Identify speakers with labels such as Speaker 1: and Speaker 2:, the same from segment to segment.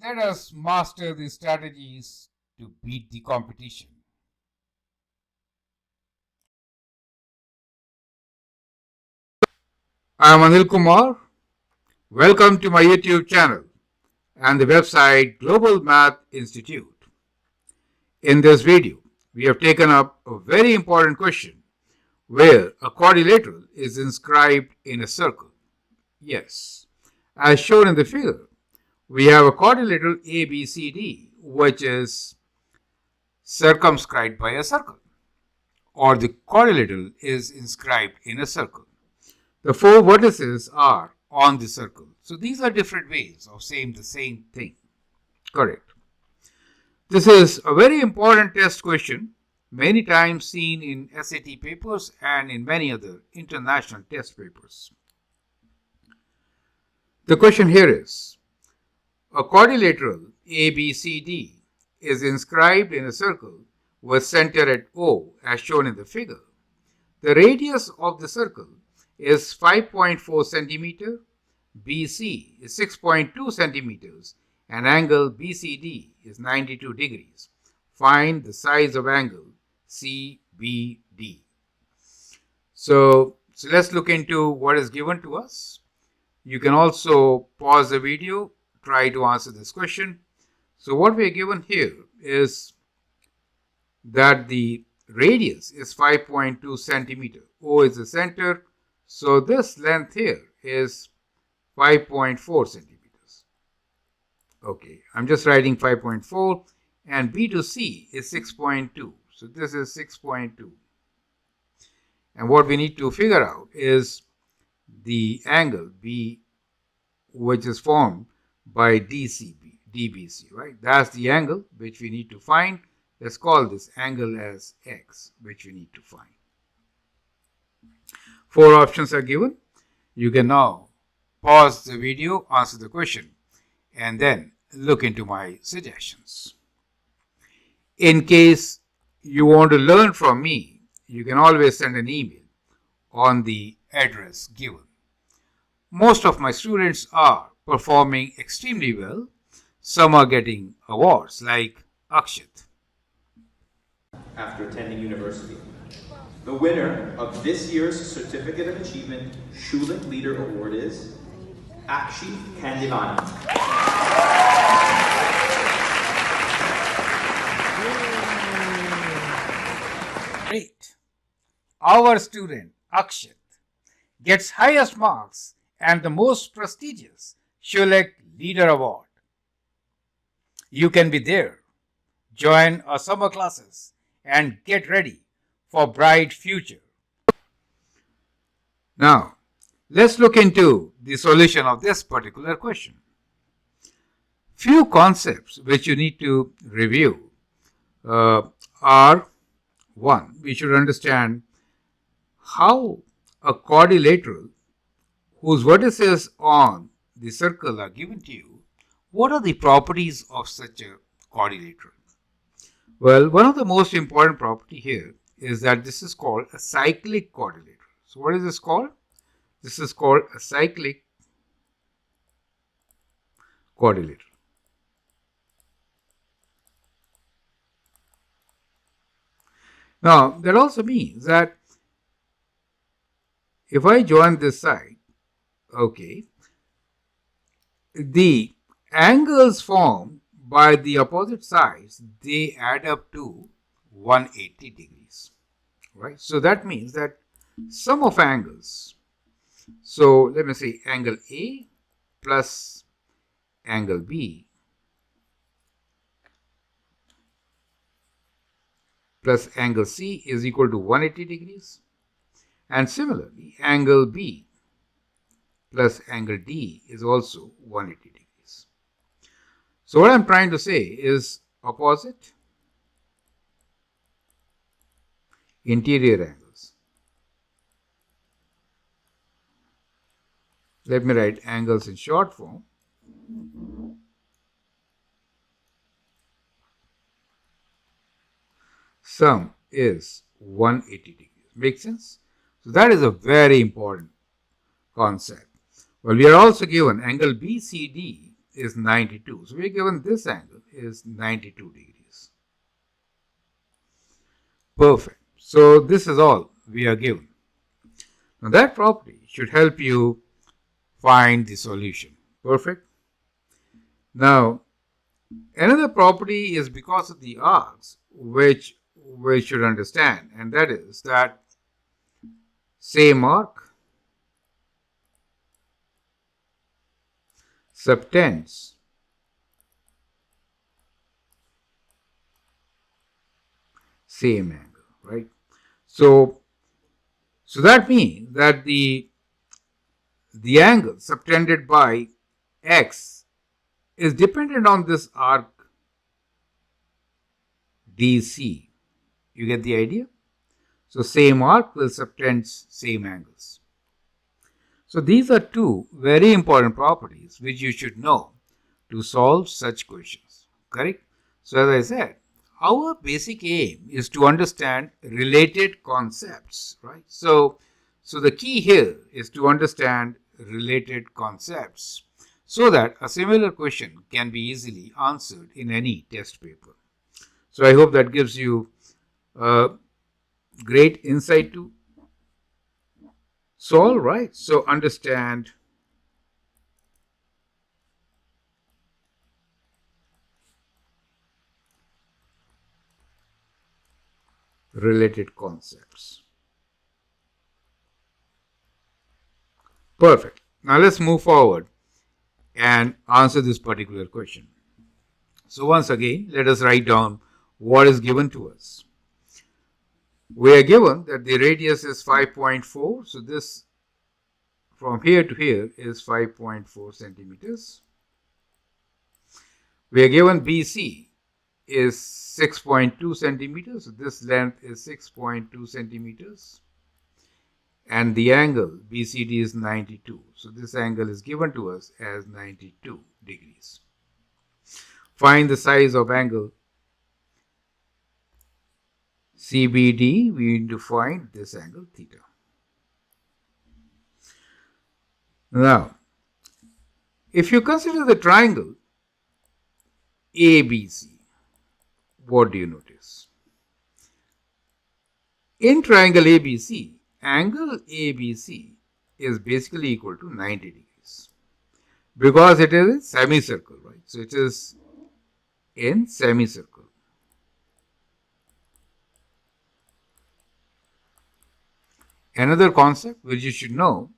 Speaker 1: let us master the strategies to beat the competition. I am Anil Kumar. Welcome to my YouTube channel and the website Global Math Institute. In this video, we have taken up a very important question where a quadrilateral is inscribed in a circle. Yes, as shown in the figure, we have a quadrilateral ABCD which is circumscribed by a circle, or the quadrilateral is inscribed in a circle. The four vertices are on the circle. So these are different ways of saying the same thing. Correct. This is a very important test question, many times seen in SAT papers and in many other international test papers. The question here is, a quadrilateral ABCD is inscribed in a circle with center at O as shown in the figure. The radius of the circle is 5.4 centimeter, BC is 6.2 centimeters, and angle BCD is 92 degrees. Find the size of angle CBD. So let's look into what is given to us. You can also pause the video, try to answer this question. So what we are given here is that the radius is 5.2 centimeter. O is the center. So this length here is 5.4 centimeters. Okay, I'm just writing 5.4, and B to C is 6.2. So this is 6.2. And what we need to figure out is the angle B, which is formed by DBC, right? That's the angle which we need to find. Let's call this angle as X, which we need to find. Four options are given. You can now pause the video, answer the question, and then look into my suggestions. In case you want to learn from me, you can always send an email on the address given. Most of my students are performing extremely well. Some are getting awards like Akshit.
Speaker 2: After attending university. The winner of this year's Certificate of Achievement Schulich Leader Award is Akshi Kandivani.
Speaker 1: Great. Our student Akshit gets highest marks and the most prestigious Schulich Leader Award. You can be there, join our summer classes, and get ready for bright future. Now, let's look into the solution of this particular question. Few concepts which you need to review are, one, we should understand how a quadrilateral whose vertices on the circle are given to you, what are the properties of such a quadrilateral? Well, one of the most important property here is that this is called a cyclic quadrilateral. So what is this called? This is called a cyclic quadrilateral. Now, that also means that if I join this side, okay, the angles formed by the opposite sides, they add up to 180 degrees, right? So that means that sum of angles, so let me say angle A plus angle B plus angle C is equal to 180 degrees. And similarly, angle B plus angle D is also 180 degrees. So what I'm trying to say is opposite interior angles. Let me write angles in short form. Sum is 180 degrees. Make sense? So that is a very important concept. Well, we are also given angle BCD is 92. So we are given this angle is 92 degrees. Perfect. So this is all we are given. Now that property should help you find the solution. Perfect. Now another property is because of the arcs, which we should understand, and that is that same arc subtends same angle, right? So that means that the angle subtended by x is dependent on this arc DC. You get the idea? So same arc will subtend same angles. So these are two very important properties which you should know to solve such questions. Correct? So as I said, our basic aim is to understand related concepts, right? So the key here is to understand related concepts so that a similar question can be easily answered in any test paper. So I hope that gives you great insight to solve, right? So understand related concepts. Perfect. Now let's move forward and answer this particular question. So once again, let us write down what is given to us. We are given that the radius is 5.4. So this from here to here is 5.4 centimeters. We are given BC is 6.2 centimeters. So this length is 6.2 centimeters. And the angle BCD is 92. So this angle is given to us as 92 degrees. Find the size of angle CBD. We need to find this angle theta. Now, if you consider the triangle ABC, what do you notice? In triangle ABC, angle ABC is basically equal to 90 degrees because it is a semicircle, right? So it is in semicircle. Another concept which you should know,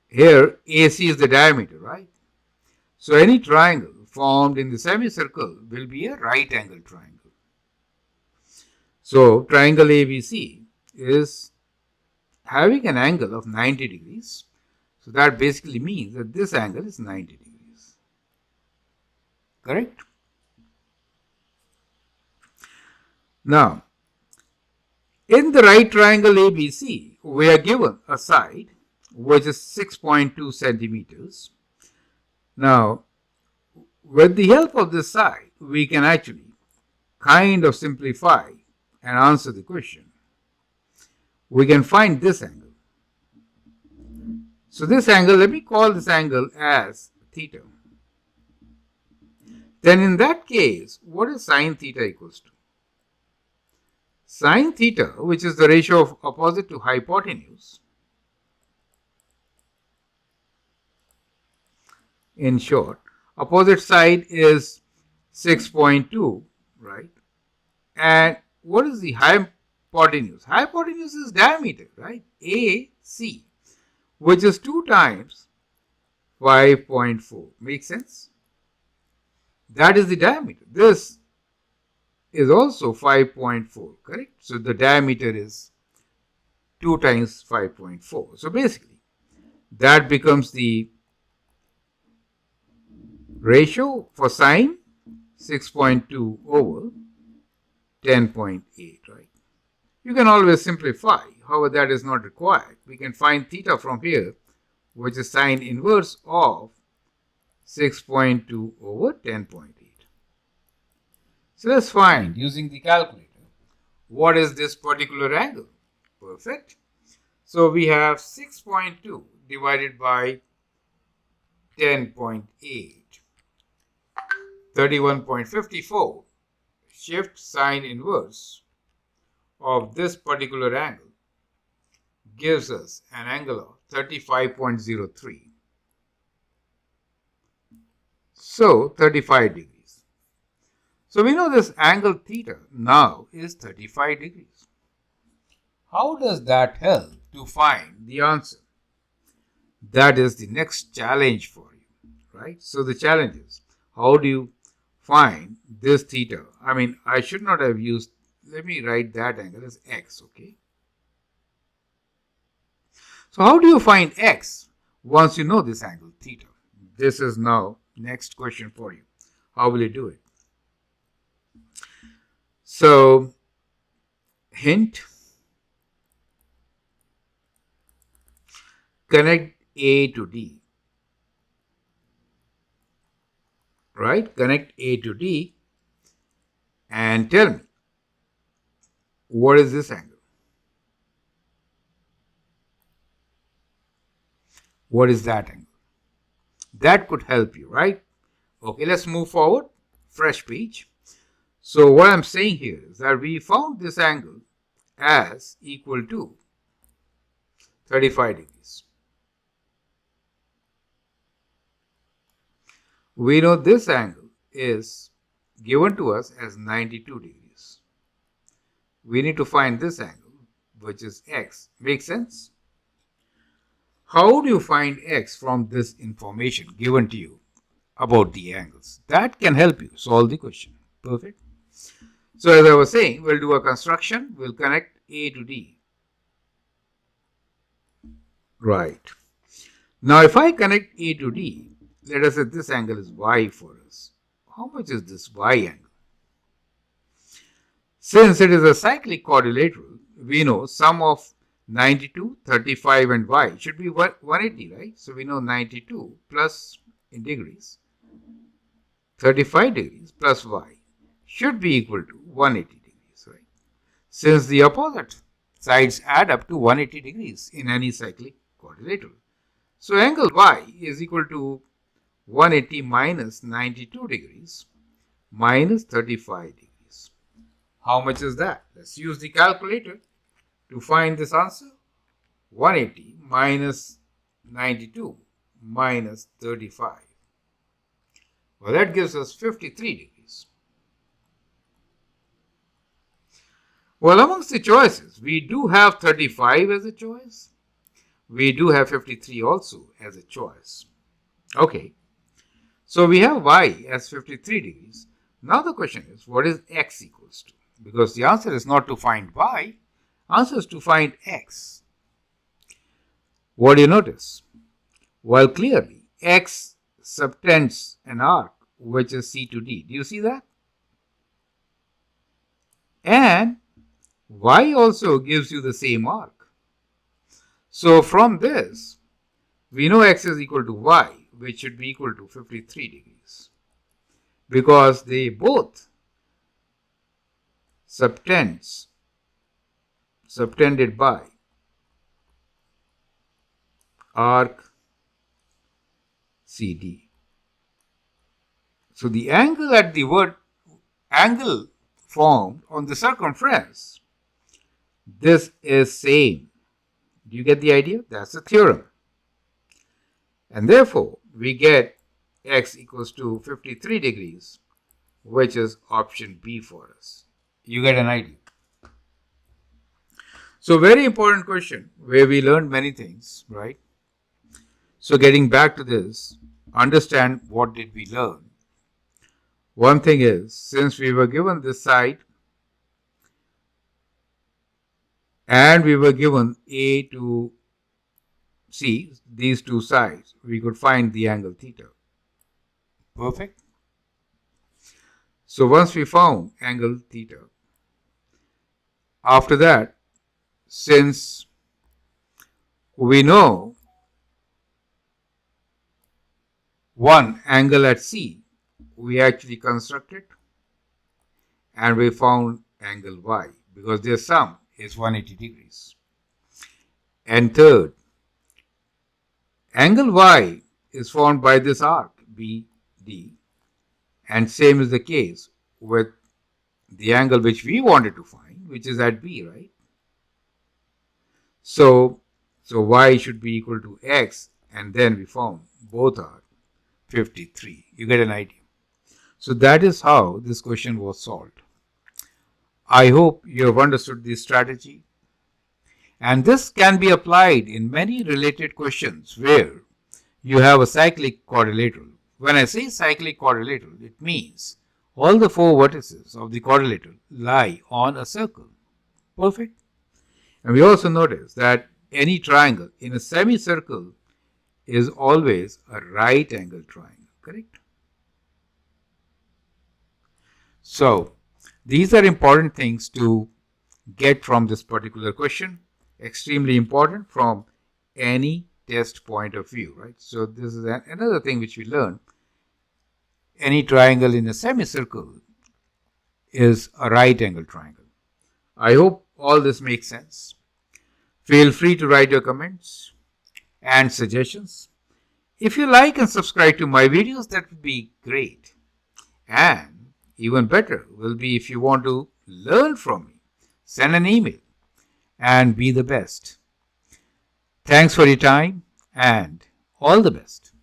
Speaker 1: here AC is the diameter, right? So any triangle formed in the semicircle will be a right angle triangle. So triangle ABC is having an angle of 90 degrees. So that basically means that this angle is 90 degrees. Correct? Now, in the right triangle ABC, we are given a side which is 6.2 centimeters. Now, with the help of this side, we can actually kind of simplify and answer the question. We can find this angle. So this angle, let me call this angle as theta. Then in that case, what is sine theta equals to? Sine theta, which is the ratio of opposite to hypotenuse, in short, opposite side is 6.2, right? And what is the hypotenuse? Hypotenuse is diameter, right? AC, which is 2 times 5.4. Makes sense? That is the diameter. This is also 5.4, correct? So the diameter is 2 times 5.4. So basically, that becomes the ratio for sine 6.2 over 10.8, right? You can always simplify. However, that is not required. We can find theta from here, which is sine inverse of 6.2 over 10.8. So let's find, using the calculator, what is this particular angle. Perfect. So we have 6.2 divided by 10.8 31.54, shift sine inverse of this particular angle gives us an angle of 35.03. So 35 degrees. So we know this angle theta now is 35 degrees. How does that help to find the answer? That is the next challenge for you, right? So the challenge is, how do you find this theta? I mean, I should not have used, let me write that angle as x, okay? So how do you find x once you know this angle theta? This is now next question for you. How will you do it? So, hint, connect A to D, right? Connect A to D and tell me, what is this angle? What is that angle? That could help you, right? Okay, let's move forward. Fresh page. So what I'm saying here is that we found this angle as equal to 35 degrees. We know this angle is given to us as 92 degrees. We need to find this angle, which is x. Make sense? How do you find x from this information given to you about the angles? That can help you solve the question. Perfect. So as I was saying, we'll do a construction. We'll connect A to D. Right. Now if I connect A to D, let us say this angle is y for us. How much is this y angle? Since it is a cyclic quadrilateral, we know sum of 92, 35 and y should be 180, right? So we know 92 plus in degrees, 35 degrees plus y should be equal to 180 degrees, right? Since the opposite sides add up to 180 degrees in any cyclic quadrilateral. So angle y is equal to 180 minus 92 degrees minus 35 degrees. How much is that? Let's use the calculator to find this answer. 180 minus 92 minus 35. Well, that gives us 53 degrees. Well, amongst the choices, we do have 35 as a choice. We do have 53 also as a choice. Okay. So we have y as 53 degrees. Now the question is, what is x equals to? Because the answer is not to find y, answer is to find x. What do you notice? Well, clearly, x subtends an arc which is C to D. Do you see that? And y also gives you the same arc. So from this, we know x is equal to y, which should be equal to 53 degrees. Because they both subtended by arc CD. So the angle at the angle formed on the circumference, this is same. Do you get the idea? That's the theorem. And therefore, we get x equals to 53 degrees, which is option B for us. You get an idea. So very important question where we learned many things, right? So getting back to this, understand what did we learn. One thing is, since we were given this side and we were given A to C, these two sides, we could find the angle theta. Perfect. So once we found angle theta, after that, since we know one angle at C, we actually constructed and we found angle y because their sum is 180 degrees. And third, angle y is formed by this arc BD And same is the case with the angle which we wanted to find, which is at B, right? So y should be equal to x, and then we found both are 53. You get an idea. So that is how this question was solved. I hope you have understood this strategy. And this can be applied in many related questions where you have a cyclic quadrilateral. When I say cyclic quadrilateral, it means all the four vertices of the quadrilateral lie on a circle. Perfect. And we also notice that any triangle in a semicircle is always a right angle triangle, correct? So, these are important things to get from this particular question. Extremely important from any test point of view, right? So, this is another thing which we learned. Any triangle in a semicircle is a right angle triangle. I hope all this makes sense. Feel free to write your comments and suggestions. If you like and subscribe to my videos, that would be great. And even better will be if you want to learn from me. Send an email and be the best. Thanks for your time and all the best.